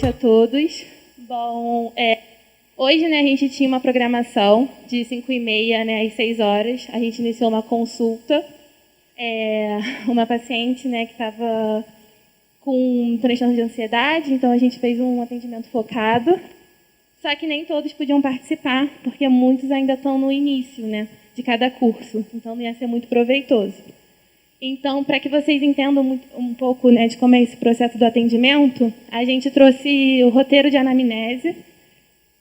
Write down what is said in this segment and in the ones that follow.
noite a todos. Bom, hoje, né, a gente tinha uma programação de 5h30, né, às 6 horas. A gente iniciou uma consulta. Uma paciente, né, que estava com transtorno de ansiedade, então a gente fez um atendimento focado. Só que nem todos podiam participar, porque muitos ainda estão no início, né, de cada curso. Então não ia ser muito proveitoso. Então, para que vocês entendam um pouco, né, de como é esse processo do atendimento, a gente trouxe o roteiro de anamnese,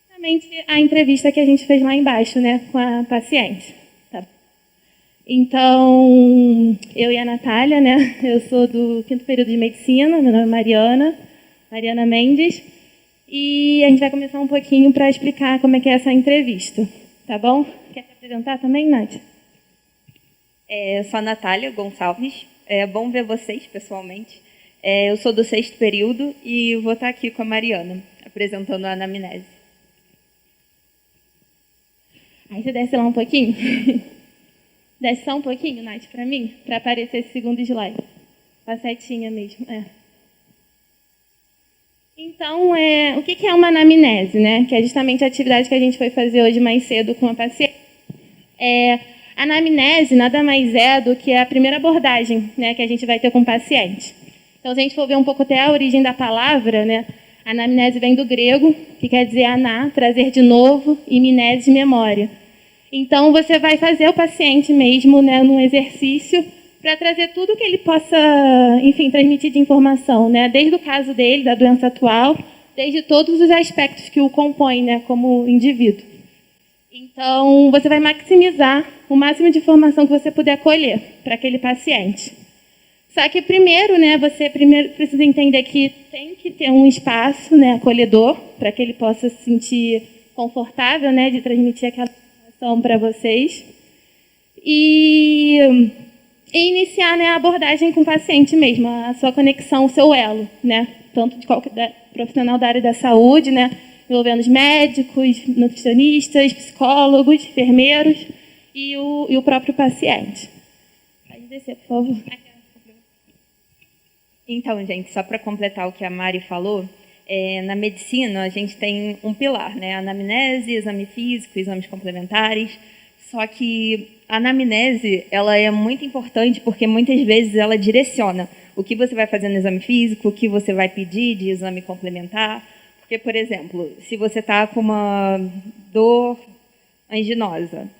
justamente a entrevista que a gente fez lá embaixo, né, com a paciente. Tá. Então, eu e a Natália, né, eu sou do 5º período de medicina, meu nome é Mariana Mendes, e a gente vai começar um pouquinho para explicar como é que é essa entrevista, tá bom? Quer se apresentar também, Nath? Eu sou a Natália Gonçalves. É bom ver vocês pessoalmente. Eu sou do 6º período e vou estar aqui com a Mariana, apresentando a anamnese. Aí você desce lá um pouquinho. Desce só um pouquinho, Nath, para mim, para aparecer esse segundo slide. Com a setinha mesmo. Então, o que é uma anamnese, né? Que é justamente a atividade que a gente foi fazer hoje mais cedo com a paciente. A anamnese nada mais é do que a primeira abordagem, né, que a gente vai ter com o paciente. Então, se a gente for ver um pouco até a origem da palavra, né, a anamnese vem do grego, que quer dizer aná, trazer de novo, e mnese, memória. Então, você vai fazer o paciente mesmo, né, num exercício para trazer tudo que ele possa, enfim, transmitir de informação, né, desde o caso dele, da doença atual, desde todos os aspectos que o compõem, né, como indivíduo. Então, você vai maximizar o máximo de informação que você puder colher para aquele paciente. Só que primeiro, né, você precisa entender que tem que ter um espaço, né, acolhedor, para que ele possa se sentir confortável, né, de transmitir aquela informação para vocês. E iniciar, né, a abordagem com o paciente mesmo, a sua conexão, o seu elo, né, tanto de qualquer profissional da área da saúde, né, envolvendo os médicos, nutricionistas, psicólogos, enfermeiros e o próprio paciente. Pode descer, por favor. Então, gente, só para completar o que a Mari falou, na medicina a gente tem um pilar, né? Anamnese, exame físico, exames complementares. Só que a anamnese ela é muito importante porque muitas vezes ela direciona o que você vai fazer no exame físico, o que você vai pedir de exame complementar. Porque, por exemplo, se você está com uma dor anginosa,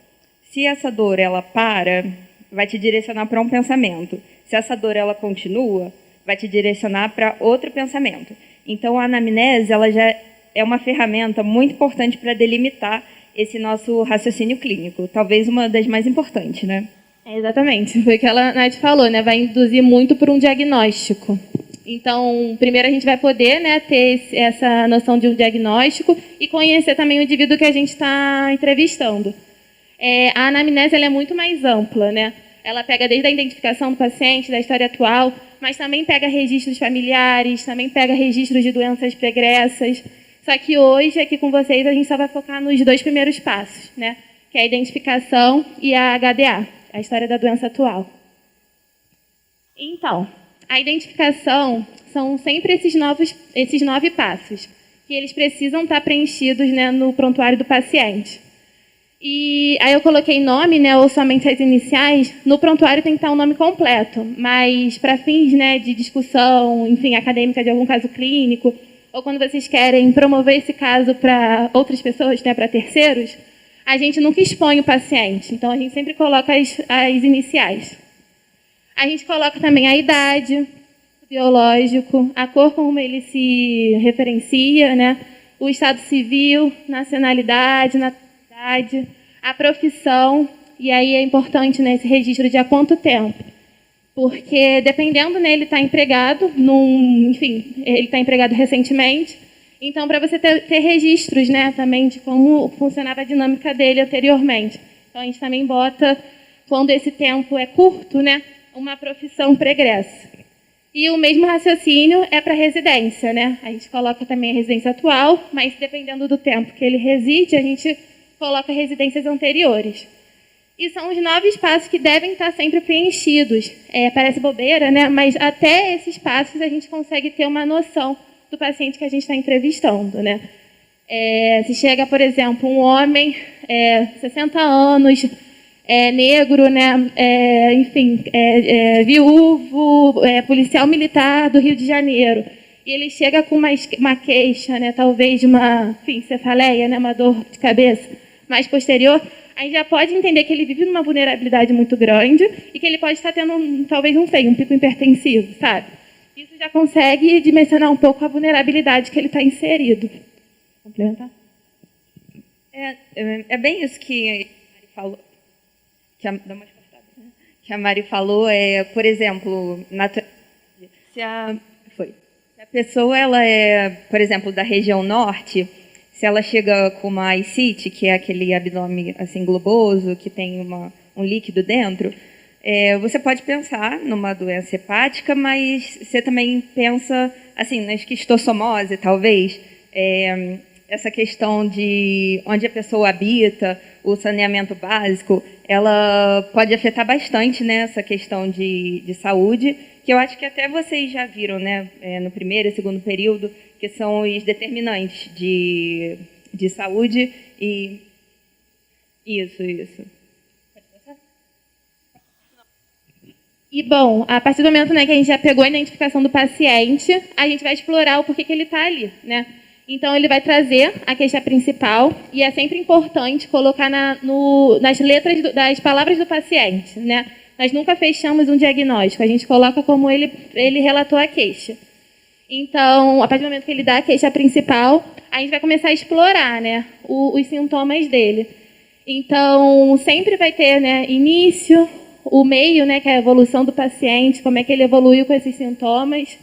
se essa dor ela para, vai te direcionar para um pensamento. Se essa dor ela continua, vai te direcionar para outro pensamento. Então, a anamnese ela já é uma ferramenta muito importante para delimitar esse nosso raciocínio clínico. Talvez uma das mais importantes, né? Exatamente. Foi o que a Nath falou, né? Vai induzir muito por um diagnóstico. Então, primeiro a gente vai poder, né, ter essa noção de um diagnóstico e conhecer também o indivíduo que a gente está entrevistando. A anamnese ela é muito mais ampla, né? Ela pega desde a identificação do paciente, da história atual, mas também pega registros familiares, também pega registros de doenças pregressas. Só que hoje, aqui com vocês, a gente só vai focar nos 2 primeiros passos, né? Que é a identificação e a HDA, a história da doença atual. Então, a identificação são sempre esses 9 passos, que eles precisam estar preenchidos, né, no prontuário do paciente. E aí eu coloquei nome, né, ou somente as iniciais. No prontuário tem que estar o nome completo, mas para fins, né, de discussão, enfim, acadêmica de algum caso clínico, ou quando vocês querem promover esse caso para outras pessoas, né, para terceiros, a gente nunca expõe o paciente. Então, a gente sempre coloca as iniciais. A gente coloca também a idade, o biológico, a cor como ele se referencia, né? O estado civil, nacionalidade, natalidade, a profissão. E aí é importante, né, esse registro de há quanto tempo. Porque dependendo, né, ele está empregado, enfim, ele está empregado recentemente. Então, para você ter registros, né, também de como funcionava a dinâmica dele anteriormente. Então, a gente também bota, quando esse tempo é curto, né, uma profissão pregressa. E o mesmo raciocínio é para residência, né? A gente coloca também a residência atual, mas dependendo do tempo que ele reside, a gente coloca residências anteriores. E são os 9 espaços que devem estar sempre preenchidos. Parece bobeira, né? Mas até esses espaços a gente consegue ter uma noção do paciente que a gente está entrevistando, né? Se chega, por exemplo, um homem, 60 anos, negro, né? Enfim, viúvo, policial militar do Rio de Janeiro, e ele chega com uma queixa, né? Talvez de uma, enfim, cefaleia, né? Uma dor de cabeça mais posterior, a gente já pode entender que ele vive numa vulnerabilidade muito grande e que ele pode estar tendo, talvez, um pico hipertensivo, sabe? Isso já consegue dimensionar um pouco a vulnerabilidade que ele está inserido. Complementar? É bem isso que a Mari falou. Que a Mari falou, por exemplo, se a pessoa ela é, por exemplo, da região norte, se ela chega com uma ascite, que é aquele abdômen assim globoso, que tem um líquido dentro, você pode pensar numa doença hepática, mas você também pensa assim na esquistossomose, talvez, essa questão de onde a pessoa habita, o saneamento básico, ela pode afetar bastante, né, essa questão de saúde, que eu acho que até vocês já viram, né, no primeiro e segundo período, que são os determinantes de saúde e... Isso. E, bom, a partir do momento, né, que a gente já pegou a identificação do paciente, a gente vai explorar o porquê que ele está ali, né? Então, ele vai trazer a queixa principal, e é sempre importante colocar nas letras das palavras do paciente, né? Nós nunca fechamos um diagnóstico, a gente coloca como ele relatou a queixa. Então, a partir do momento que ele dá a queixa principal, a gente vai começar a explorar, né, os sintomas dele. Então, sempre vai ter, né, início, o meio, né, que é a evolução do paciente, como é que ele evoluiu com esses sintomas,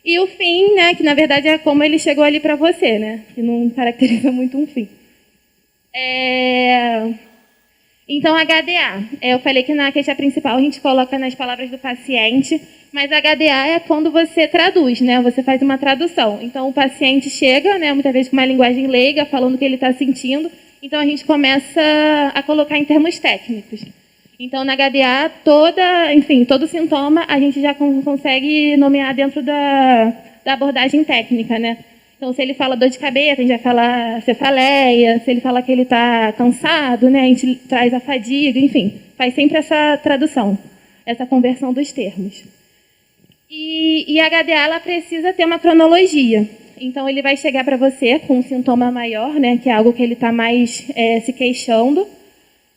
e o fim, né, que na verdade é como ele chegou ali para você, né, que não caracteriza muito um fim. Então, HDA. Eu falei que na queixa principal a gente coloca nas palavras do paciente, mas HDA é quando você traduz, né? Você faz uma tradução. Então, o paciente chega, né, muitas vezes com uma linguagem leiga, falando o que ele está sentindo. Então, a gente começa a colocar em termos técnicos. Então, na HDA, todo sintoma a gente já consegue nomear dentro da abordagem técnica, né? Então, se ele fala dor de cabeça, a gente vai falar cefaleia. Se ele fala que ele está cansado, né, a gente traz a fadiga, enfim. Faz sempre essa tradução, essa conversão dos termos. E a HDA ela precisa ter uma cronologia. Então, ele vai chegar para você com um sintoma maior, né, que é algo que ele está mais se queixando,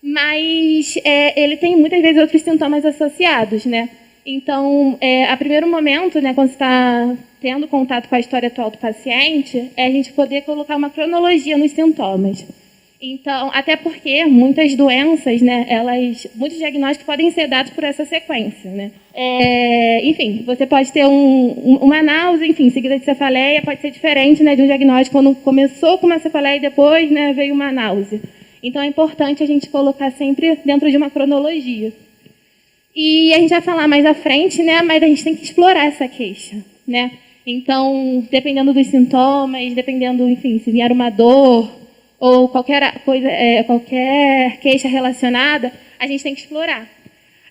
mas ele tem muitas vezes outros sintomas associados, né? Então, a primeiro momento, né, quando você está tendo contato com a história atual do paciente, é a gente poder colocar uma cronologia nos sintomas. Então, até porque muitas doenças, né, muitos diagnósticos podem ser dados por essa sequência, né? Enfim, você pode ter uma náusea, enfim, seguida de cefaleia, pode ser diferente, né, de um diagnóstico quando começou com uma cefaleia e depois, né, veio uma náusea. Então, é importante a gente colocar sempre dentro de uma cronologia. E a gente vai falar mais à frente, né, mas a gente tem que explorar essa queixa, né? Então, dependendo dos sintomas, dependendo, enfim, se vier uma dor ou qualquer coisa, qualquer queixa relacionada, a gente tem que explorar.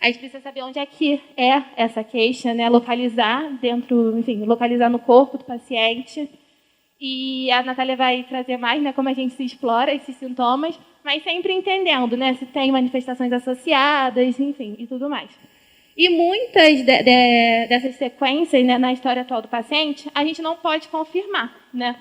A gente precisa saber onde é que é essa queixa, né? Localizar localizar no corpo do paciente. E a Natália vai trazer mais, né, como a gente se explora esses sintomas, mas sempre entendendo, né, se tem manifestações associadas, enfim, e tudo mais. E muitas dessas sequências, né, na história atual do paciente, a gente não pode confirmar, né?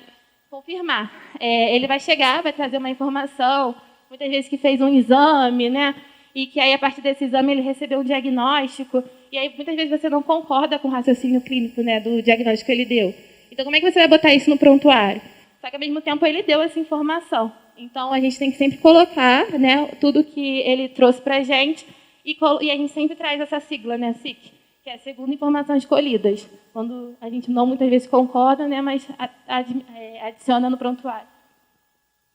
Ele vai chegar, vai trazer uma informação, muitas vezes que fez um exame, né? E que aí, a partir desse exame, ele recebeu um diagnóstico, e aí, muitas vezes, você não concorda com o raciocínio clínico, né, do diagnóstico que ele deu. Então, como é que você vai botar isso no prontuário? Só que, ao mesmo tempo, ele deu essa informação. Então, a gente tem que sempre colocar, né, tudo que ele trouxe para a gente, e a gente sempre traz essa sigla, né, SIC, que é segundo informações colhidas, quando a gente não muitas vezes concorda, né, mas adiciona no prontuário.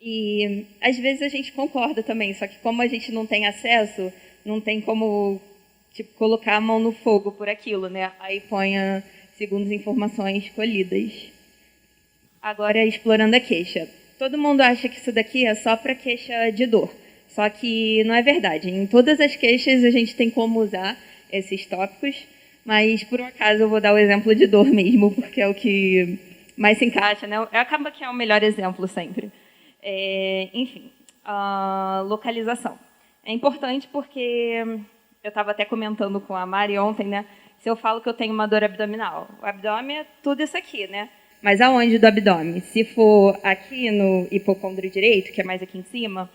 E, às vezes, a gente concorda também, só que como a gente não tem acesso, não tem como colocar a mão no fogo por aquilo, né? Aí põe segundo as informações colhidas. Agora, explorando a queixa. Todo mundo acha que isso daqui é só para queixa de dor. Só que não é verdade. Em todas as queixas, a gente tem como usar esses tópicos. Mas, por um acaso, eu vou dar o exemplo de dor mesmo, porque é o que mais se encaixa, né? Acaba que é o melhor exemplo sempre. Enfim, a localização. É importante porque eu estava até comentando com a Mari ontem, né? Se eu falo que eu tenho uma dor abdominal, o abdômen é tudo isso aqui, né? Mas aonde do abdômen? Se for aqui no hipocôndrio direito, que é mais aqui em cima,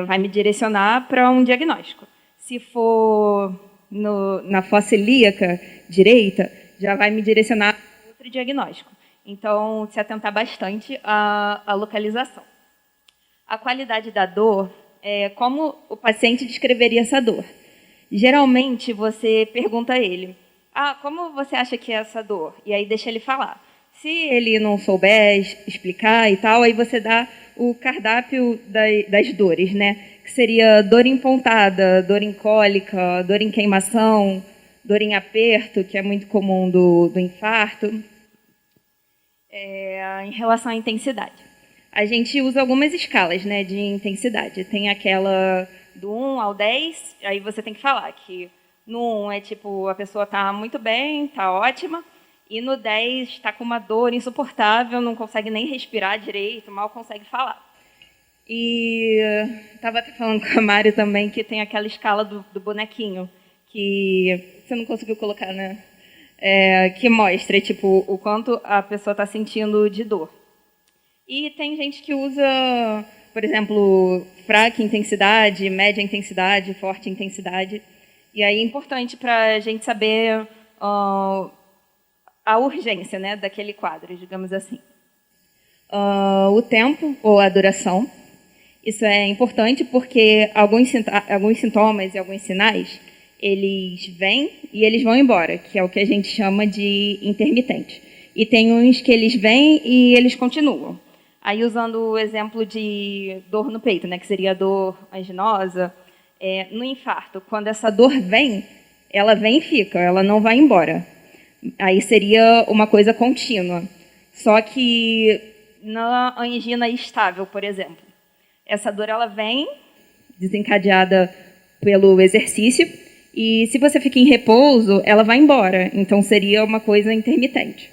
vai me direcionar para um diagnóstico. Se for na fossa ilíaca direita, já vai me direcionar para outro diagnóstico. Então, se atentar bastante à localização. A qualidade da dor, como o paciente descreveria essa dor? Geralmente, você pergunta a ele, como você acha que é essa dor? E aí deixa ele falar. Se ele não souber explicar e tal, aí você dá o cardápio das dores, né? Que seria dor em pontada, dor em cólica, dor em queimação, dor em aperto, que é muito comum do infarto. Em relação à intensidade. A gente usa algumas escalas, né, de intensidade. Tem aquela do 1 ao 10, aí você tem que falar que no 1 é tipo, a pessoa está muito bem, está ótima, e no 10 está com uma dor insuportável, não consegue nem respirar direito, mal consegue falar. E estava falando com a Mari também que tem aquela escala do bonequinho, que você não conseguiu colocar, né? Que mostra tipo, o quanto a pessoa está sentindo de dor. E tem gente que usa, por exemplo, fraca intensidade, média intensidade, forte intensidade. E aí é importante para a gente saber a urgência, né, daquele quadro, digamos assim. O tempo ou a duração. Isso é importante porque alguns sintomas e alguns sinais, eles vêm e eles vão embora, que é o que a gente chama de intermitente. E tem uns que eles vêm e eles continuam. Aí, usando o exemplo de dor no peito, né, que seria a dor anginosa, no infarto, quando essa dor vem, ela vem e fica, ela não vai embora. Aí seria uma coisa contínua. Só que na angina estável, por exemplo, essa dor ela vem desencadeada pelo exercício e se você fica em repouso, ela vai embora. Então, seria uma coisa intermitente.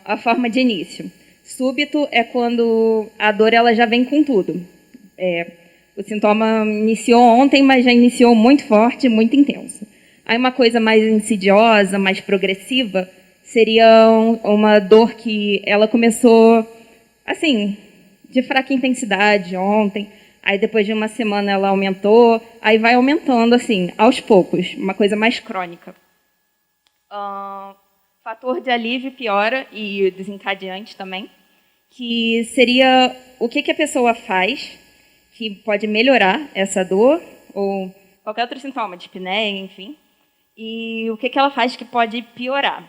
A forma de início. Súbito é quando a dor ela já vem com tudo. O sintoma iniciou ontem, mas já iniciou muito forte, muito intenso. Aí uma coisa mais insidiosa, mais progressiva, seria uma dor que ela começou, assim, de fraca intensidade ontem, aí depois de uma semana ela aumentou, aí vai aumentando, assim, aos poucos, uma coisa mais crônica. Fator de alívio piora e desencadeante também, que seria o que a pessoa faz que pode melhorar essa dor, ou qualquer outro sintoma, dispneia, enfim, e o que ela faz que pode piorar.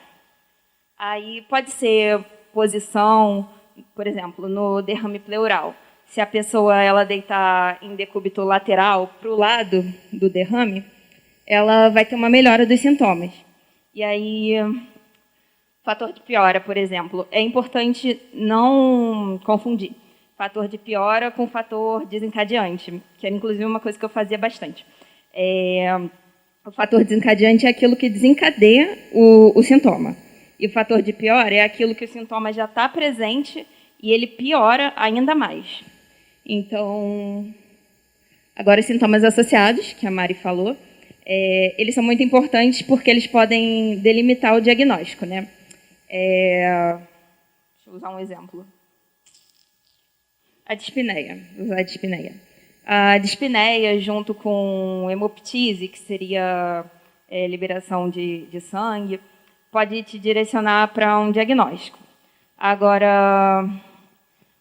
Aí pode ser posição, por exemplo, no derrame pleural. Se a pessoa ela deitar em decúbito lateral para o lado do derrame, ela vai ter uma melhora dos sintomas. E aí, fator de piora, por exemplo, é importante não confundir fator de piora com fator desencadeante, que era inclusive uma coisa que eu fazia bastante. O fator desencadeante é aquilo que desencadeia o sintoma. E o fator de piora é aquilo que o sintoma já está presente e ele piora ainda mais. Então, agora os sintomas associados, que a Mari falou, eles são muito importantes porque eles podem delimitar o diagnóstico, né? Deixa eu usar um exemplo. A dispneia. A dispneia, junto com hemoptise, que seria liberação de sangue, pode te direcionar para um diagnóstico. Agora,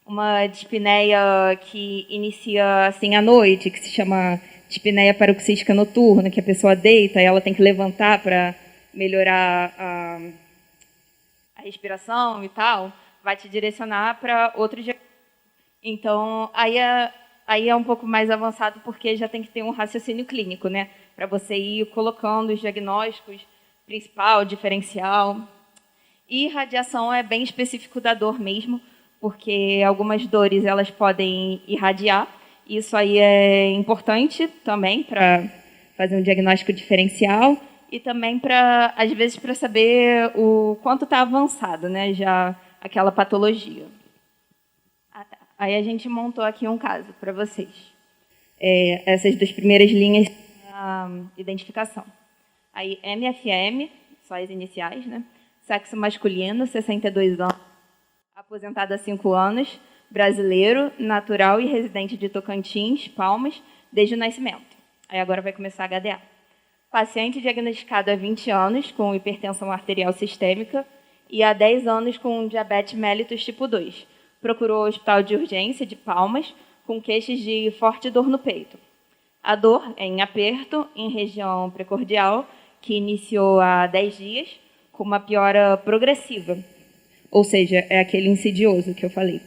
uma dispneia que inicia assim à noite, que se chama dispneia paroxística noturna, que a pessoa deita e ela tem que levantar para melhorar a respiração e tal, vai te direcionar para outro diagnóstico. Então, aí é um pouco mais avançado, porque já tem que ter um raciocínio clínico, né? Para você ir colocando os diagnósticos, principal, diferencial. E radiação é bem específico da dor mesmo, porque algumas dores elas podem irradiar. Isso aí é importante também para fazer um diagnóstico diferencial. e também, às vezes, para saber o quanto está avançado, né, já aquela patologia. Aí a gente montou aqui um caso para vocês. Essas duas primeiras linhas, a identificação. Aí MFM, só as iniciais, né? Sexo masculino, 62 anos, aposentado há 5 anos, brasileiro, natural e residente de Tocantins, Palmas, desde o nascimento. Aí agora vai começar a HDA. Paciente diagnosticado há 20 anos com hipertensão arterial sistêmica e há 10 anos com diabetes mellitus tipo 2. Procurou o hospital de urgência de Palmas com queixas de forte dor no peito. A dor é em aperto, em região precordial, que iniciou há 10 dias, com uma piora progressiva, ou seja, é aquele insidioso que eu falei,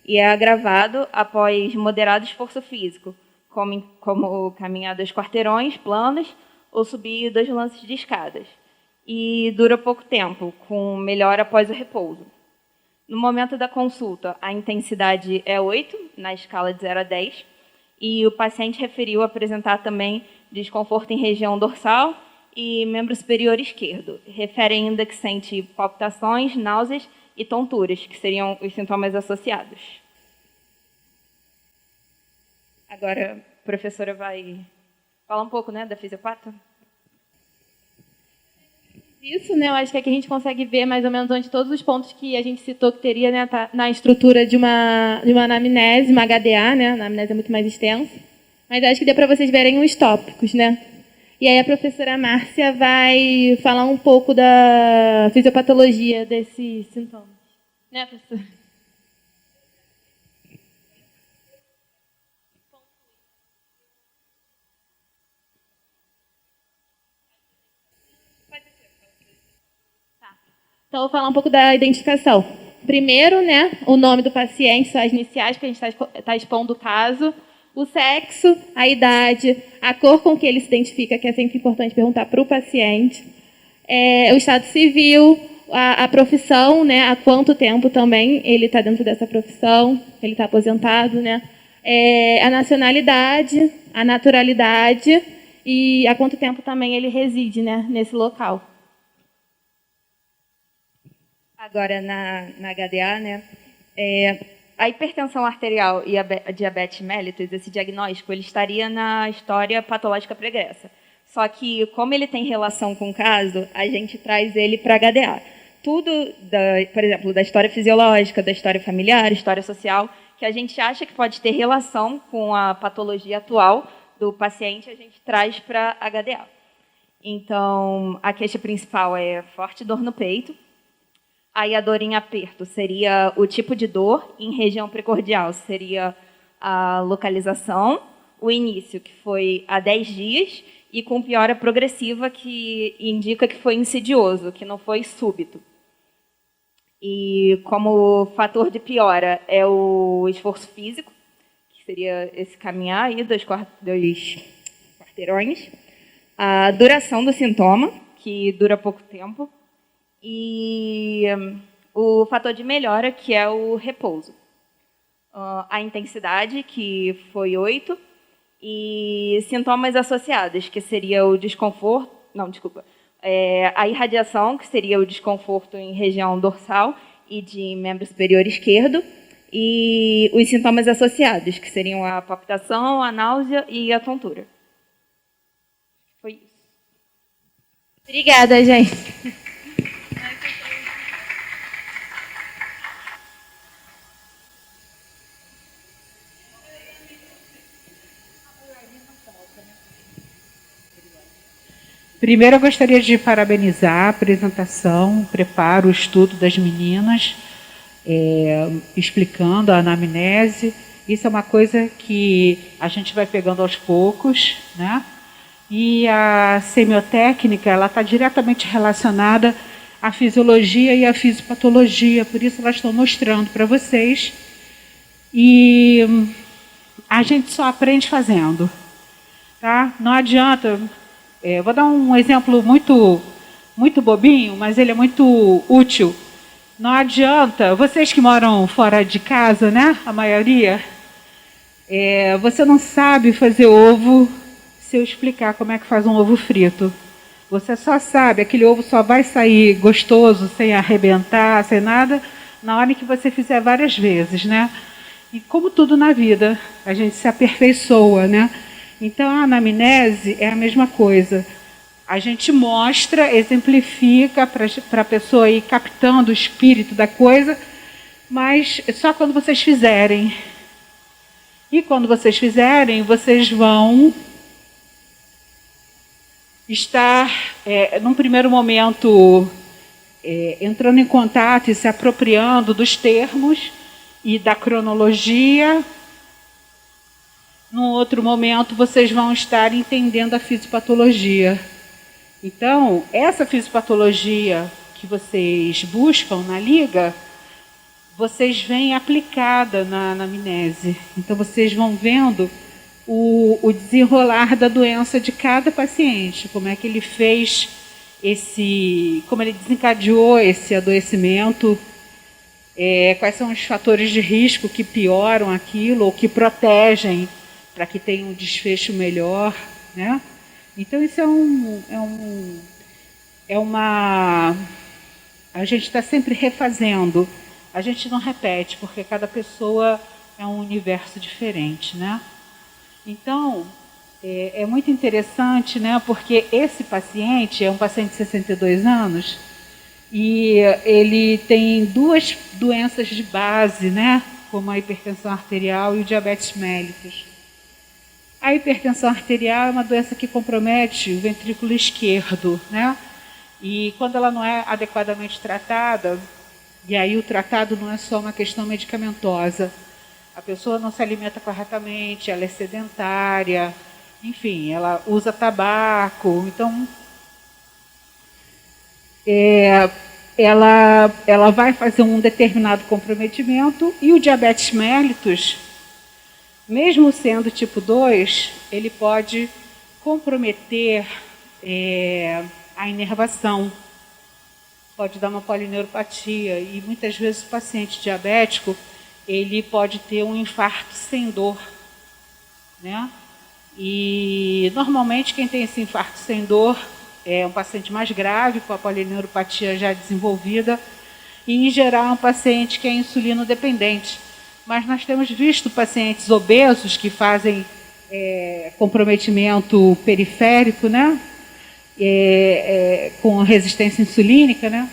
e é agravado após moderado esforço físico, como caminhar 2 quarteirões planos ou subir 2 lances de escadas, e dura pouco tempo, com melhora após o repouso. No momento da consulta, a intensidade é 8, na escala de 0 a 10, e o paciente referiu apresentar também desconforto em região dorsal e membro superior esquerdo. Refere ainda que sente palpitações, náuseas e tonturas, que seriam os sintomas associados. Agora, a professora vai falar um pouco, né, da fisiopata? Isso, né, eu acho que aqui a gente consegue ver mais ou menos onde todos os pontos que a gente citou que teria, né, tá na estrutura de uma anamnese, uma HDA, né, a anamnese é muito mais extensa, mas acho que deu para vocês verem os tópicos, né. E aí a professora Márcia vai falar um pouco da fisiopatologia desses sintomas. Né, professora? Então, eu vou falar um pouco da identificação. Primeiro, né, o nome do paciente, são as iniciais, que a gente está expondo o caso, o sexo, a idade, a cor com que ele se identifica, que é sempre importante perguntar para o paciente, o estado civil, a profissão, né, há quanto tempo também ele está dentro dessa profissão, ele está aposentado, né, a nacionalidade, a naturalidade e há quanto tempo também ele reside, né, nesse local. Agora, na HDA, né, a hipertensão arterial e a diabetes mellitus, esse diagnóstico, ele estaria na história patológica pregressa. Só que, como ele tem relação com o caso, a gente traz ele para HDA. Tudo, por exemplo, da história fisiológica, da história familiar, história social, que a gente acha que pode ter relação com a patologia atual do paciente, a gente traz para HDA. Então, a queixa principal é forte dor no peito. Aí a dor em aperto seria o tipo de dor, em região precordial seria a localização, o início, que foi há 10 dias, e com piora progressiva, que indica que foi insidioso, que não foi súbito. E como fator de piora é o esforço físico, que seria esse caminhar aí, 2 quarteirões, a duração do sintoma, que dura pouco tempo, e o fator de melhora, que é o repouso. A intensidade, que foi 8, e sintomas associados, que seria o desconforto, a irradiação, que seria o desconforto em região dorsal e de membro superior esquerdo, e os sintomas associados, que seriam a palpitação, a náusea e a tontura. Foi isso. Obrigada, gente. Primeiro, eu gostaria de parabenizar a apresentação, o preparo, o estudo das meninas, explicando a anamnese. Isso é uma coisa que a gente vai pegando aos poucos, né? E a semiotécnica, ela está diretamente relacionada à fisiologia e à fisiopatologia, por isso elas estão mostrando para vocês. E a gente só aprende fazendo, tá? Não adianta... vou dar um exemplo muito bobinho, mas ele é muito útil. Não adianta, vocês que moram fora de casa, né, a maioria, você não sabe fazer ovo se eu explicar como é que faz um ovo frito. Você só sabe, aquele ovo só vai sair gostoso, sem arrebentar, sem nada, na hora em que você fizer várias vezes, né? E como tudo na vida, a gente se aperfeiçoa, né? Então, a anamnese é a mesma coisa. A gente mostra, exemplifica para a pessoa ir captando o espírito da coisa, mas só quando vocês fizerem. E quando vocês fizerem, vocês vão estar, num primeiro momento, entrando em contato e se apropriando dos termos e da cronologia. Num outro momento, vocês vão estar entendendo a fisiopatologia. Então, essa fisiopatologia que vocês buscam na liga, vocês veem aplicada na anamnese. Então, vocês vão vendo o desenrolar da doença de cada paciente, como é que ele fez como ele desencadeou esse adoecimento, quais são os fatores de risco que pioram aquilo ou que protegem para que tenha um desfecho melhor, né? Então, isso a gente está sempre refazendo, a gente não repete, porque cada pessoa é um universo diferente, né? Então, é muito interessante, né? Porque esse paciente é um paciente de 62 anos e ele tem duas doenças de base, né? Como a hipertensão arterial e o diabetes mellitus. A hipertensão arterial é uma doença que compromete o ventrículo esquerdo, né? E quando ela não é adequadamente tratada, e aí o tratado não é só uma questão medicamentosa, a pessoa não se alimenta corretamente, ela é sedentária, enfim, ela usa tabaco, então ela vai fazer um determinado comprometimento, e o diabetes mellitus, mesmo sendo tipo 2, ele pode comprometer a inervação, pode dar uma polineuropatia, e muitas vezes o paciente diabético ele pode ter um infarto sem dor, né? E normalmente quem tem esse infarto sem dor é um paciente mais grave, com a polineuropatia já desenvolvida, e em geral é um paciente que é insulino dependente. Mas nós temos visto pacientes obesos que fazem comprometimento periférico, né? Com resistência insulínica, né?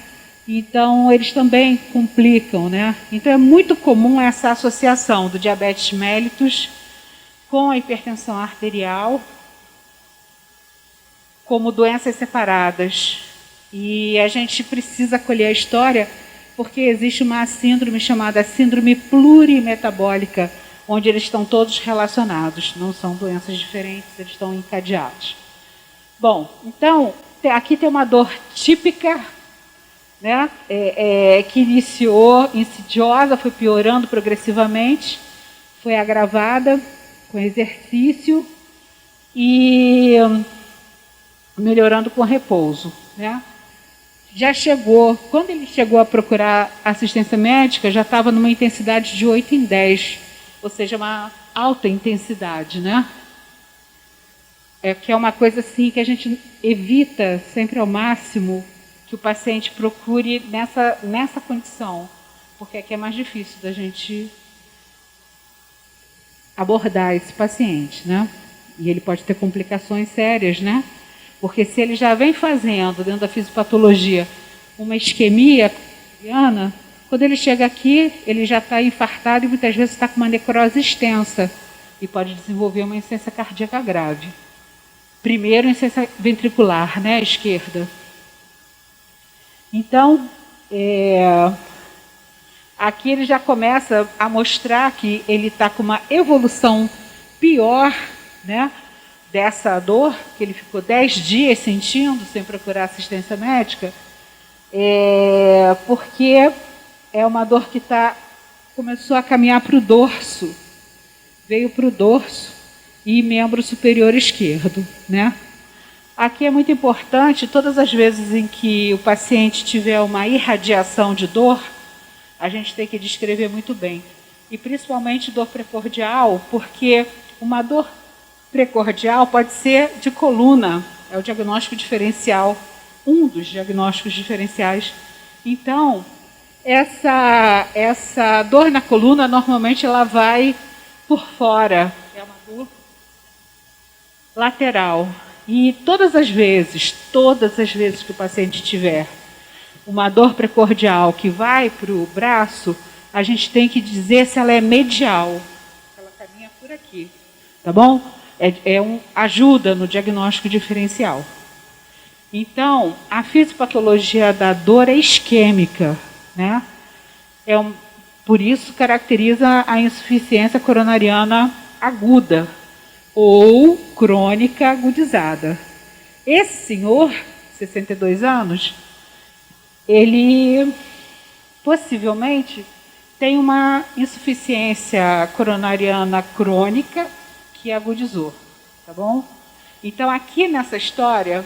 Então, eles também complicam, né? Então, é muito comum essa associação do diabetes mellitus com a hipertensão arterial como doenças separadas. E a gente precisa colher a história porque existe uma síndrome chamada síndrome plurimetabólica, onde eles estão todos relacionados, não são doenças diferentes, eles estão encadeados. Bom, então, aqui tem uma dor típica, né, que iniciou insidiosa, foi piorando progressivamente, foi agravada com exercício e melhorando com repouso, né? Já chegou, quando ele chegou a procurar assistência médica, já estava numa intensidade de 8 em 10, ou seja, uma alta intensidade, né? Que é uma coisa assim que a gente evita sempre ao máximo que o paciente procure nessa condição, porque aqui é mais difícil da gente abordar esse paciente, né? E ele pode ter complicações sérias, né? Porque se ele já vem fazendo, dentro da fisiopatologia, uma isquemia coronariana, quando ele chega aqui, ele já está infartado e muitas vezes está com uma necrose extensa e pode desenvolver uma insuficiência cardíaca grave. Primeiro, insuficiência ventricular, né, à esquerda. Então, aqui ele já começa a mostrar que ele está com uma evolução pior, né, dessa dor, que ele ficou 10 dias sentindo, sem procurar assistência médica, porque é uma dor que começou a caminhar para o dorso, veio para o dorso e membro superior esquerdo, né? Aqui é muito importante, todas as vezes em que o paciente tiver uma irradiação de dor, a gente tem que descrever muito bem. E principalmente dor precordial, porque uma dor precordial pode ser de coluna, é o diagnóstico diferencial, um dos diagnósticos diferenciais. Então, essa dor na coluna, normalmente, ela vai por fora. É uma dor lateral. E todas as vezes que o paciente tiver uma dor precordial que vai para o braço, a gente tem que dizer se ela é medial. Ela caminha por aqui, tá bom? Ajuda no diagnóstico diferencial. Então, a fisiopatologia da dor é isquêmica, né? Por isso caracteriza a insuficiência coronariana aguda ou crônica agudizada. Esse senhor, 62 anos, ele possivelmente tem uma insuficiência coronariana crônica que agudizou, tá bom? Então, aqui nessa história,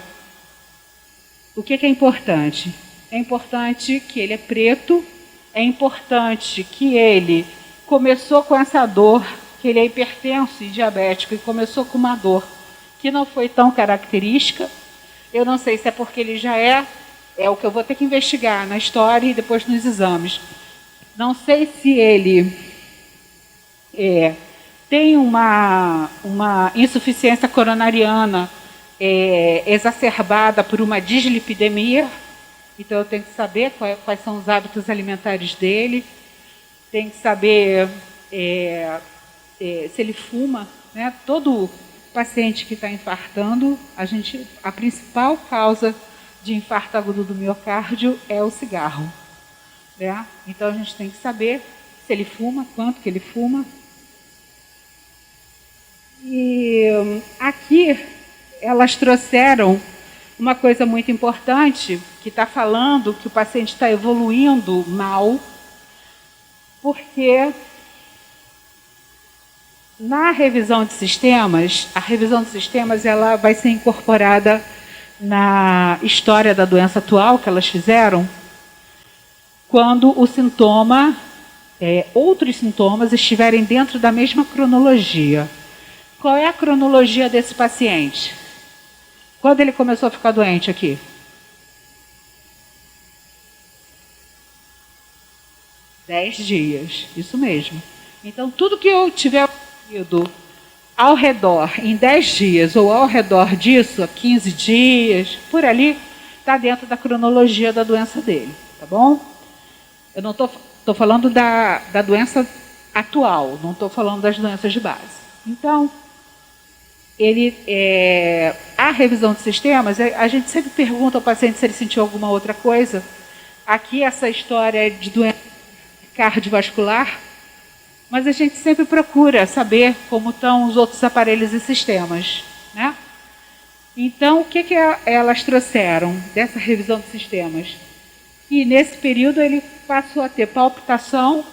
o que é importante? É importante que ele é preto, é importante que ele começou com essa dor, que ele é hipertenso e diabético, e começou com uma dor que não foi tão característica. Eu não sei se é porque ele já é o que eu vou ter que investigar na história e depois nos exames. Não sei se ele tem uma insuficiência coronariana exacerbada por uma dislipidemia. Então, eu tenho que saber quais são os hábitos alimentares dele, tenho que saber se ele fuma, né? Todo paciente que está infartando, a principal causa de infarto agudo do miocárdio é o cigarro, né? Então, a gente tem que saber se ele fuma, quanto que ele fuma. E aqui elas trouxeram uma coisa muito importante, que está falando que o paciente está evoluindo mal, porque na revisão de sistemas, a revisão de sistemas ela vai ser incorporada na história da doença atual que elas fizeram, quando o sintoma, outros sintomas estiverem dentro da mesma cronologia. Qual é a cronologia desse paciente? Quando ele começou a ficar doente aqui? Dez dias, isso mesmo. Então, tudo que eu tiver ido ao redor em 10 dias, ou ao redor disso, há 15 dias, por ali, está dentro da cronologia da doença dele, tá bom? Eu não estou falando da doença atual, não estou falando das doenças de base. Então, a revisão de sistemas, a gente sempre pergunta ao paciente se ele sentiu alguma outra coisa. Aqui, essa história de doença cardiovascular, mas a gente sempre procura saber como estão os outros aparelhos e sistemas, né? Então, o que elas trouxeram dessa revisão de sistemas? E nesse período ele passou a ter palpitação.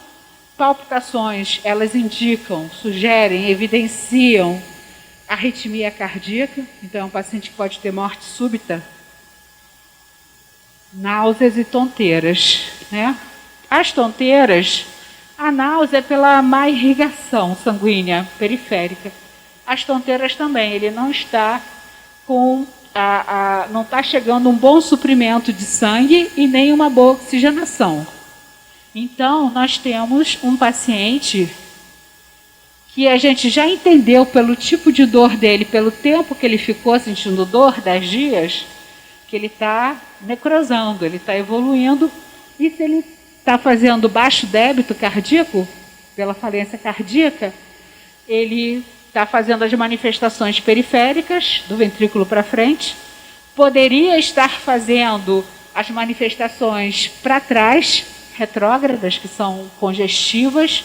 Palpitações, elas indicam, sugerem, evidenciam arritmia cardíaca. Então, é um paciente que pode ter morte súbita. Náuseas e tonteiras, né? As tonteiras, a náusea é pela má irrigação sanguínea periférica. As tonteiras também, ele não está com não está chegando um bom suprimento de sangue e nem uma boa oxigenação. Então, nós temos um paciente que a gente já entendeu pelo tipo de dor dele, pelo tempo que ele ficou sentindo dor, 10 dias, que ele está necrosando, ele está evoluindo. E se ele está fazendo baixo débito cardíaco, pela falência cardíaca, ele está fazendo as manifestações periféricas do ventrículo para frente, poderia estar fazendo as manifestações para trás, retrógradas, que são congestivas.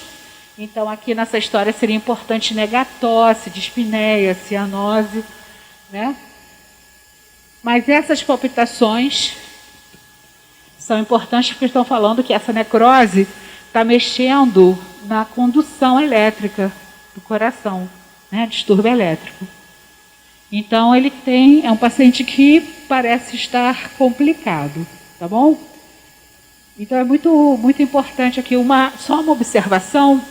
Então, aqui nessa história seria importante negar tosse, dispneia, cianose, né? Mas essas palpitações são importantes porque estão falando que essa necrose está mexendo na condução elétrica do coração, né? Distúrbio elétrico. Então, ele é um paciente que parece estar complicado, tá bom? Então, é muito, muito importante aqui só uma observação.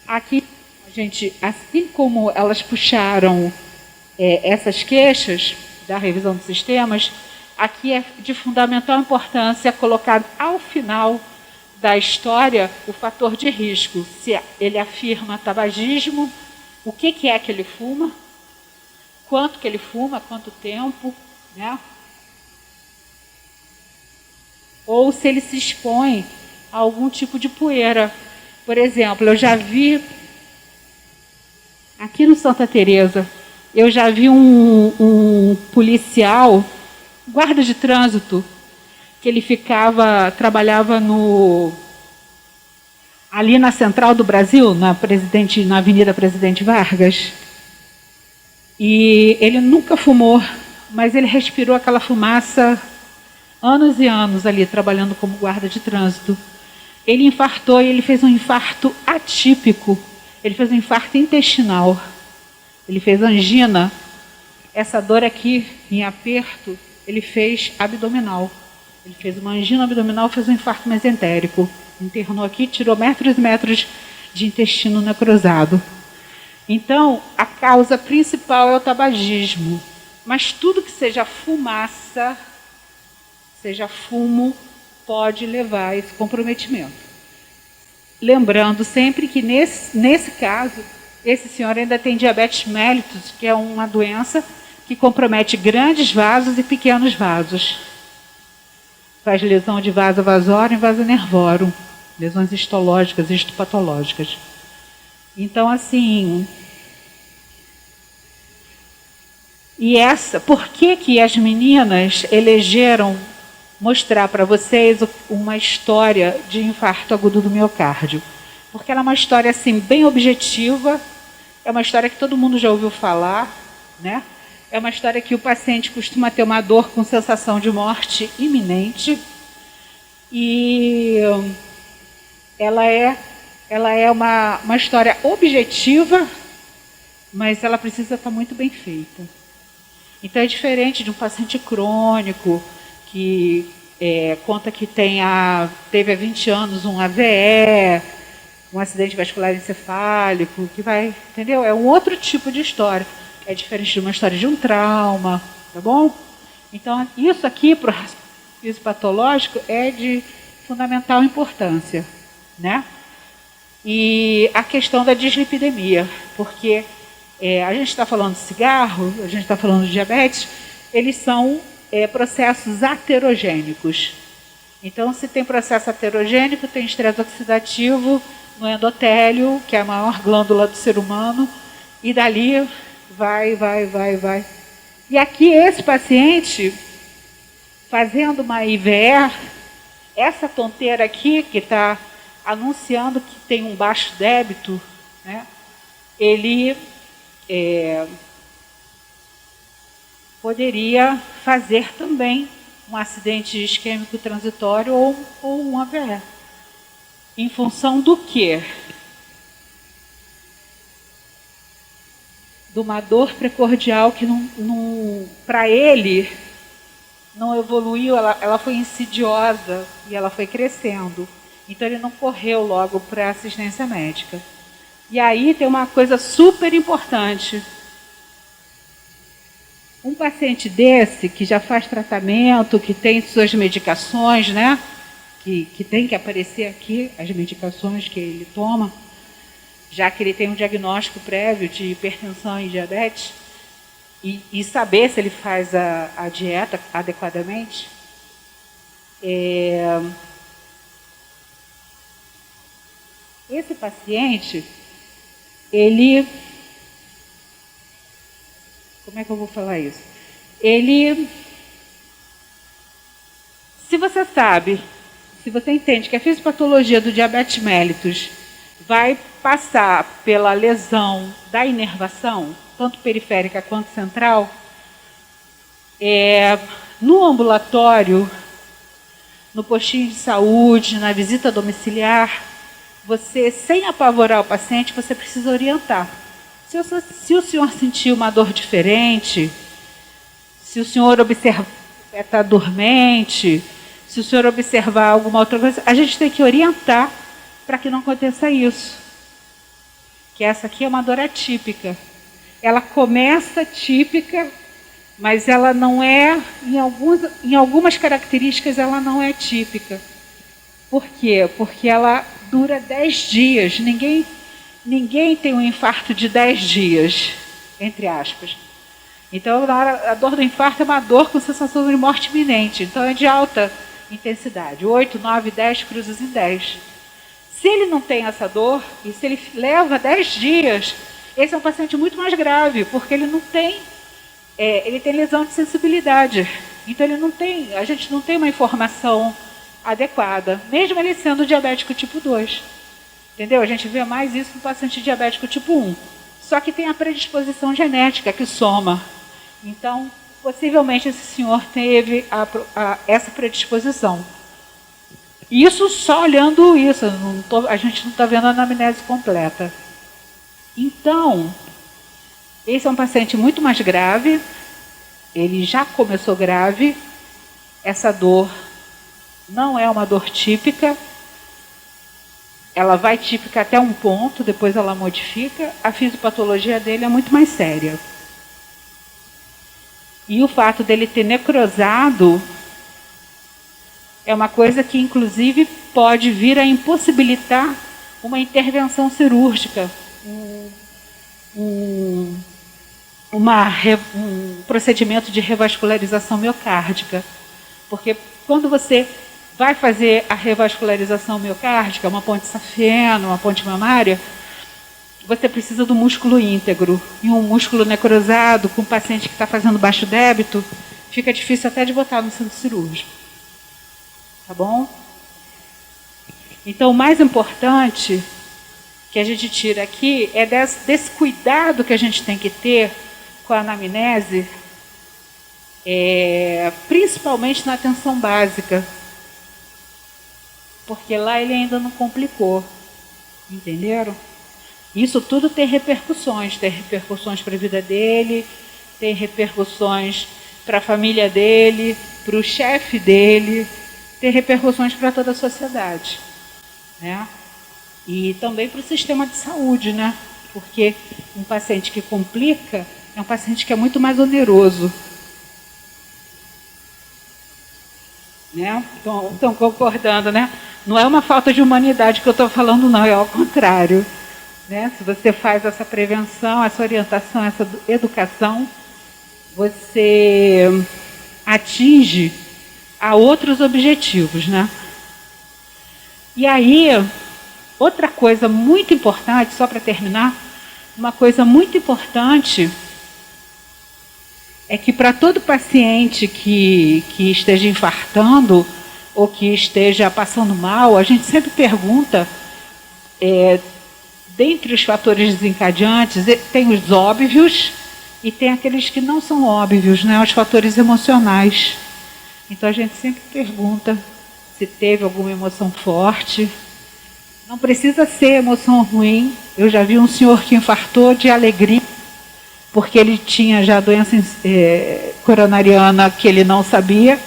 Aqui, a gente, assim como elas puxaram essas queixas, da revisão dos sistemas, aqui é de fundamental importância colocar ao final da história o fator de risco. Se ele afirma tabagismo, o que é que ele fuma, quanto que ele fuma, quanto tempo, né? Ou se ele se expõe a algum tipo de poeira. Por exemplo, eu já vi, aqui no Santa Teresa, eu já vi um policial, guarda de trânsito, que ele trabalhava ali na Central do Brasil, na Avenida Presidente Vargas, e ele nunca fumou, mas ele respirou aquela fumaça anos e anos ali, trabalhando como guarda de trânsito. Ele infartou e ele fez um infarto atípico, ele fez um infarto intestinal, ele fez angina, essa dor aqui em aperto, ele fez abdominal. Ele fez uma angina abdominal, fez um infarto mesentérico. Internou aqui, tirou metros e metros de intestino necrosado. Então, a causa principal é o tabagismo. Mas tudo que seja fumaça, seja fumo, pode levar a esse comprometimento. Lembrando sempre que, nesse caso, esse senhor ainda tem diabetes mellitus, que é uma doença que compromete grandes vasos e pequenos vasos. Faz lesão de vaso vasórum e vaso nervorum, lesões histológicas e histopatológicas. Então, assim, por que as meninas elegeram mostrar para vocês uma história de infarto agudo do miocárdio? Porque ela é uma história, assim, bem objetiva, é uma história que todo mundo já ouviu falar, né? É uma história que o paciente costuma ter uma dor com sensação de morte iminente. E ela é uma história objetiva, mas ela precisa estar muito bem feita. Então é diferente de um paciente crônico que conta que teve há 20 anos um AVE, um acidente vascular encefálico, que vai, entendeu? É um outro tipo de história. É diferente de uma história de um trauma, tá bom? Então, isso aqui, para o raciocínio patológico, é de fundamental importância, né? E a questão da dislipidemia, porque a gente está falando de cigarro, a gente está falando de diabetes, eles são processos aterogênicos. Então, se tem processo aterogênico, tem estresse oxidativo no endotélio, que é a maior glândula do ser humano, e dali vai. E aqui esse paciente, fazendo uma IVE, essa tonteira aqui, que está anunciando que tem um baixo débito, né, ele poderia fazer também um acidente isquêmico transitório ou um AVE. Em função do quê? De uma dor precordial que para ele não evoluiu, ela foi insidiosa e ela foi crescendo. Então ele não correu logo para assistência médica. E aí tem uma coisa super importante. Um paciente desse, que já faz tratamento, que tem suas medicações, né? Que tem que aparecer aqui as medicações que ele toma, já que ele tem um diagnóstico prévio de hipertensão e diabetes, e saber se ele faz a dieta adequadamente. Esse paciente, como é que eu vou falar isso? Se você entende que a fisiopatologia do diabetes mellitus vai passar pela lesão da inervação, tanto periférica quanto central, no ambulatório, no postinho de saúde, na visita domiciliar, você, sem apavorar o paciente, você precisa orientar. Se o senhor sentir uma dor diferente, se o senhor observar está dormente, se o senhor observar alguma outra coisa, a gente tem que orientar para que não aconteça isso. Que essa aqui é uma dor atípica. Ela começa típica mas ela não é, em algumas características, ela não é típica. Por quê? Porque ela dura 10 dias. Ninguém tem um infarto de 10 dias, entre aspas. Então, a dor do infarto é uma dor com sensação de morte iminente. Então, é de alta intensidade. 8, 9, 10 cruzes em 10. Se ele não tem essa dor, e se ele leva 10 dias, esse é um paciente muito mais grave, porque ele não tem, ele tem lesão de sensibilidade. Então, a gente não tem uma informação adequada, mesmo ele sendo diabético tipo 2. Entendeu? A gente vê mais isso no paciente diabético tipo 1. Só que tem a predisposição genética que soma. Então, possivelmente esse senhor teve essa predisposição. Isso só olhando isso, a gente não está vendo a anamnese completa. Então, esse é um paciente muito mais grave, ele já começou grave, essa dor não é uma dor típica, ela vai típica até um ponto, depois ela modifica, a fisiopatologia dele é muito mais séria. E o fato dele ter necrosado é uma coisa que, inclusive, pode vir a impossibilitar uma intervenção cirúrgica, um procedimento de revascularização miocárdica. Porque quando você vai fazer a revascularização miocárdica, uma ponte safena, uma ponte mamária, você precisa do músculo íntegro. E um músculo necrosado, com um paciente que está fazendo baixo débito, fica difícil até de botar no centro cirúrgico. Tá bom? Então, o mais importante que a gente tira aqui é desse cuidado que a gente tem que ter com a anamnese, principalmente na atenção básica, porque lá ele ainda não complicou, entenderam? Isso tudo tem repercussões para a vida dele, tem repercussões para a família dele, para o chefe dele, tem repercussões para toda a sociedade, né? E também para o sistema de saúde, né? Porque um paciente que complica é um paciente que é muito mais oneroso. Né? Estão concordando, né? Não é uma falta de humanidade que eu estou falando, não, é ao contrário. Né? Se você faz essa prevenção, essa orientação, essa educação, você atinge a outros objetivos, né? E aí, outra coisa muito importante, só para terminar, uma coisa muito importante é que para todo paciente que esteja infartando ou que esteja passando mal, a gente sempre pergunta, dentre os fatores desencadeantes, tem os óbvios e tem aqueles que não são óbvios, né? Os fatores emocionais. Então, a gente sempre pergunta se teve alguma emoção forte. Não precisa ser emoção ruim. Eu já vi um senhor que infartou de alegria, porque ele tinha já doença coronariana que ele não sabia.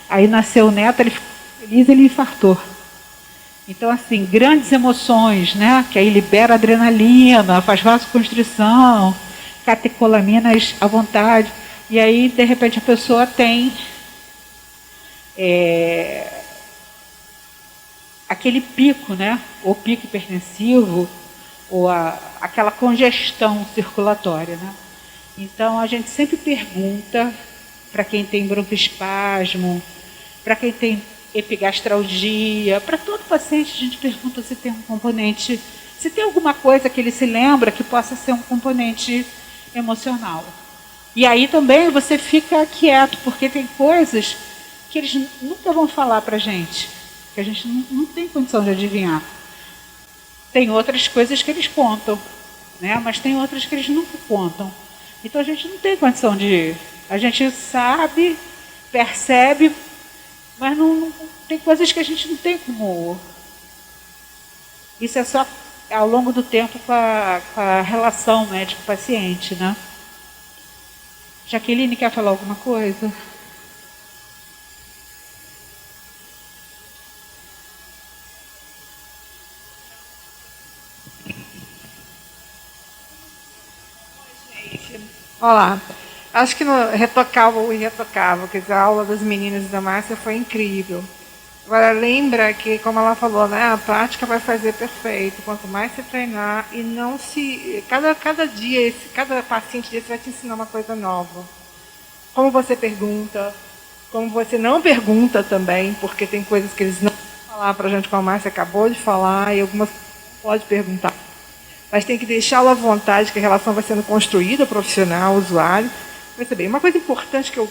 Aí nasceu o neto, ele ficou feliz, ele infartou. Então, assim, grandes emoções, né? Que aí libera adrenalina, faz vasoconstrição, catecolaminas à vontade. E aí, de repente, a pessoa tem aquele pico, né? Ou pico hipertensivo, ou aquela congestão circulatória, né? Então, a gente sempre pergunta para quem tem broncoespasmo, para quem tem epigastralgia, para todo paciente a gente pergunta se tem um componente, se tem alguma coisa que ele se lembra que possa ser um componente emocional. E aí também você fica quieto, porque tem coisas que eles nunca vão falar para a gente, que a gente não tem condição de adivinhar. Tem outras coisas que eles contam, né? Mas tem outras que eles nunca contam. Então a gente não tem condição de... A gente sabe, percebe, mas não tem coisas que a gente não tem como... Isso é só ao longo do tempo com a relação médico-paciente, né? Jaqueline, quer falar alguma coisa? Olá, Acho que no retocável e irretocável, quer dizer, a aula das meninas da Márcia foi incrível. Agora, lembra que, como ela falou, né, a prática vai fazer perfeito. Quanto mais você treinar e não se... Cada dia, cada paciente desse vai te ensinar uma coisa nova. Como você pergunta, como você não pergunta também, porque tem coisas que eles não vão falar para a gente, como a Márcia acabou de falar, e algumas pode perguntar. Mas tem que deixá-lo à vontade, que a relação vai sendo construída, profissional, usuário. Vai ser bem. Uma coisa importante que eu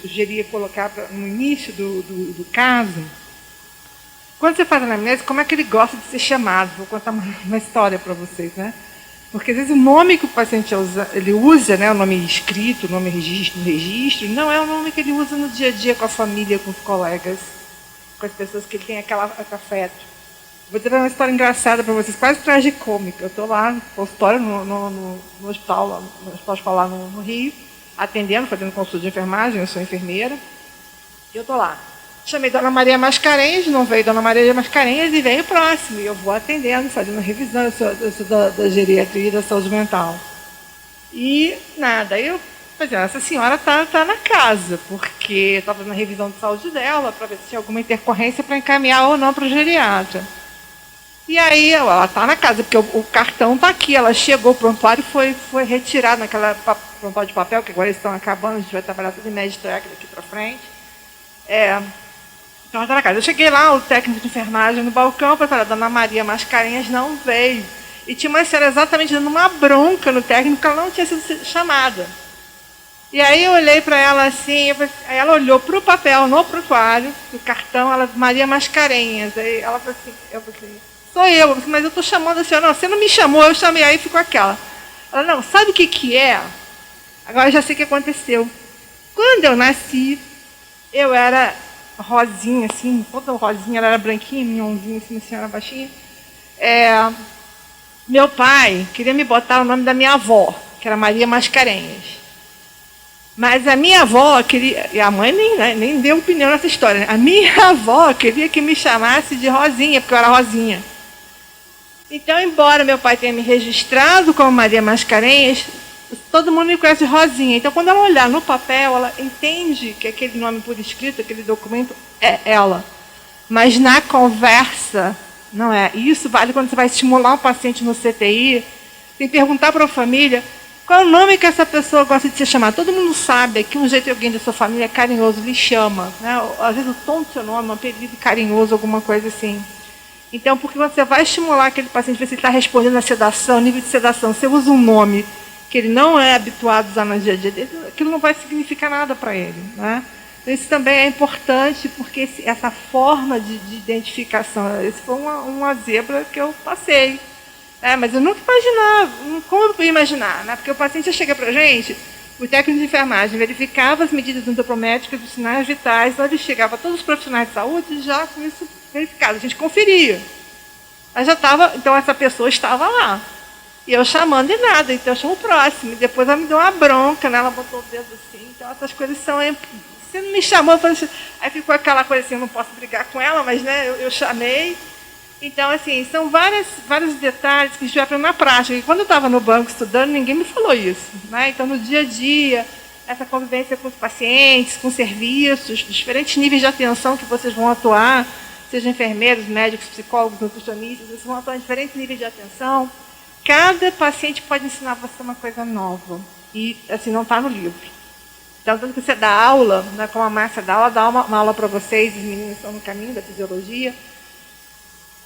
sugeria colocar no início do caso, quando você faz a anamnese, como é que ele gosta de ser chamado? Vou contar uma história para vocês, né? Porque às vezes o nome que o paciente ele usa, né, o nome escrito, o nome registro, não é o nome que ele usa no dia a dia com a família, com os colegas, com as pessoas que ele tem aquele afeto. Vou dizer uma história engraçada para vocês, quase tragicômica. Eu estou lá no consultório, no hospital, no hospital escolar no Rio, atendendo, fazendo consulta de enfermagem, eu sou enfermeira, e eu estou lá. Chamei Dona Maria Mascarenhas, não veio Dona Maria Mascarenhas e veio próximo, e eu vou atendendo, fazendo revisão, eu sou da geriatria e da saúde mental. E nada, eu falei, essa senhora está na casa, porque eu estava fazendo a revisão de saúde dela, para ver se tinha alguma intercorrência para encaminhar ou não para o geriatra. E aí, ela está na casa, porque o cartão está aqui. Ela chegou, o prontuário foi retirado naquela prontuário de papel, que agora eles estão acabando, a gente vai trabalhar tudo em médio técnico daqui para frente. Então, ela está na casa. Eu cheguei lá, o técnico de enfermagem no balcão, para falar, Dona Maria Mascarenhas não veio. E tinha uma senhora exatamente dando uma bronca no técnico, porque ela não tinha sido chamada. E aí eu olhei para ela assim, aí ela olhou para o papel, no prontuário, do cartão, ela, Maria Mascarenhas. Aí ela falou assim, eu falei assim, sou eu, mas eu estou chamando a senhora. Não, você não me chamou, eu chamei, aí ficou aquela. Ela, não, sabe o que é? Agora eu já sei o que aconteceu. Quando eu nasci, eu era rosinha, assim, toda rosinha, ela era branquinha, minhonzinha, assim, uma senhora baixinha. Meu pai queria me botar o nome da minha avó, que era Maria Mascarenhas. Mas a minha avó queria, e a mãe nem deu opinião nessa história, né? A minha avó queria que me chamasse de Rosinha, porque eu era rosinha. Então, embora meu pai tenha me registrado como Maria Mascarenhas, todo mundo me conhece de Rosinha. Então, quando ela olhar no papel, ela entende que aquele nome por escrito, aquele documento, é ela. Mas na conversa, não é. Isso vale quando você vai estimular um paciente no CTI, tem que perguntar para a família qual é o nome que essa pessoa gosta de ser chamada. Todo mundo sabe que um jeito que alguém da sua família é carinhoso, lhe chama. Né? Às vezes o tom do seu nome, um apelido carinhoso, alguma coisa assim. Então, porque você vai estimular aquele paciente, ver se ele está respondendo à sedação, nível de sedação, você usa um nome que ele não é habituado a usar no dia a dia dele, aquilo não vai significar nada para ele. Né? Então, isso também é importante, porque essa forma de identificação, esse foi uma zebra que eu passei. Mas eu nunca imaginava, como eu ia imaginar? Né? Porque o paciente chega para a gente, o técnico de enfermagem verificava as medidas antropométricas dos sinais vitais, então ele chegava a todos os profissionais de saúde já com isso verificado, a gente conferia. Mas já estava, então essa pessoa estava lá. E eu chamando e nada, então eu chamo o próximo. E depois ela me deu uma bronca, né? Ela botou o dedo assim, então essas coisas são... Você não me chamou, eu falei assim, aí ficou aquela coisa assim, eu não posso brigar com ela, mas né, eu chamei. Então, assim, são vários detalhes que a gente vai aprendendo na prática. E quando eu estava no banco estudando, ninguém me falou isso. Né? Então, no dia a dia, essa convivência com os pacientes, com serviços, diferentes níveis de atenção que vocês vão atuar, sejam enfermeiros, médicos, psicólogos, nutricionistas, vocês vão atuar em diferentes níveis de atenção. Cada paciente pode ensinar você uma coisa nova. E, assim, não está no livro. Então, tanto que você dá aula, né, como a Márcia dá uma aula para vocês, os meninos estão no caminho da fisiologia,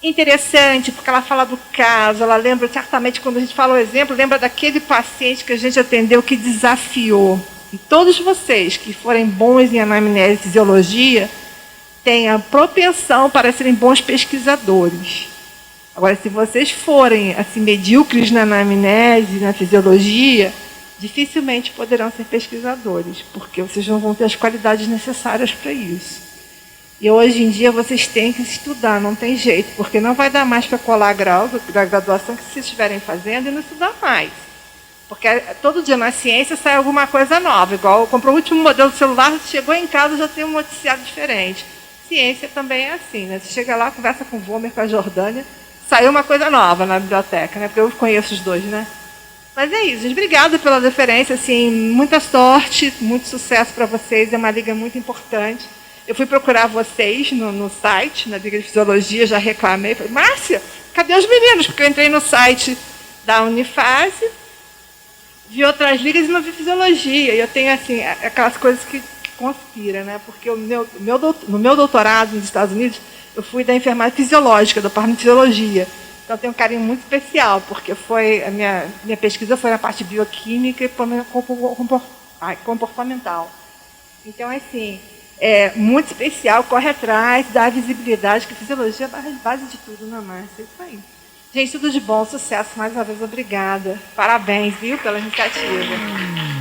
interessante, porque ela fala do caso, ela lembra, certamente, quando a gente fala o exemplo, lembra daquele paciente que a gente atendeu que desafiou. E todos vocês que forem bons em anamnese e fisiologia têm a propensão para serem bons pesquisadores. Agora, se vocês forem assim, medíocres na anamnese, na fisiologia, dificilmente poderão ser pesquisadores, porque vocês não vão ter as qualidades necessárias para isso. E hoje em dia vocês têm que estudar, não tem jeito, porque não vai dar mais para colar grau da graduação que vocês estiverem fazendo e não estudar mais. Porque todo dia na ciência sai alguma coisa nova, igual comprou o último modelo de celular, chegou em casa já tem um noticiário diferente. Ciência também é assim, né? Você chega lá, conversa com o Vomer, com a Jordânia, saiu uma coisa nova na biblioteca, né? Porque eu conheço os dois, né? Mas é isso, gente. Obrigada pela deferência. Assim, muita sorte, muito sucesso para vocês. É uma liga muito importante. Eu fui procurar vocês no site, na Liga de Fisiologia, já reclamei. Falei, Márcia, cadê os meninos? Porque eu entrei no site da Unifase, vi outras ligas e não vi fisiologia. E eu tenho, assim, aquelas coisas que conspiram, né? Porque no meu doutorado nos Estados Unidos, eu fui da enfermagem fisiológica, da parte de fisiologia. Então, eu tenho um carinho muito especial, porque foi a minha pesquisa foi na parte bioquímica e comportamental. Então, assim, é muito especial, corre atrás, dá visibilidade, que fisiologia é a base de tudo, né, Márcia? É isso aí. Gente, tudo de bom, sucesso, mais uma vez, obrigada. Parabéns, viu, pela iniciativa.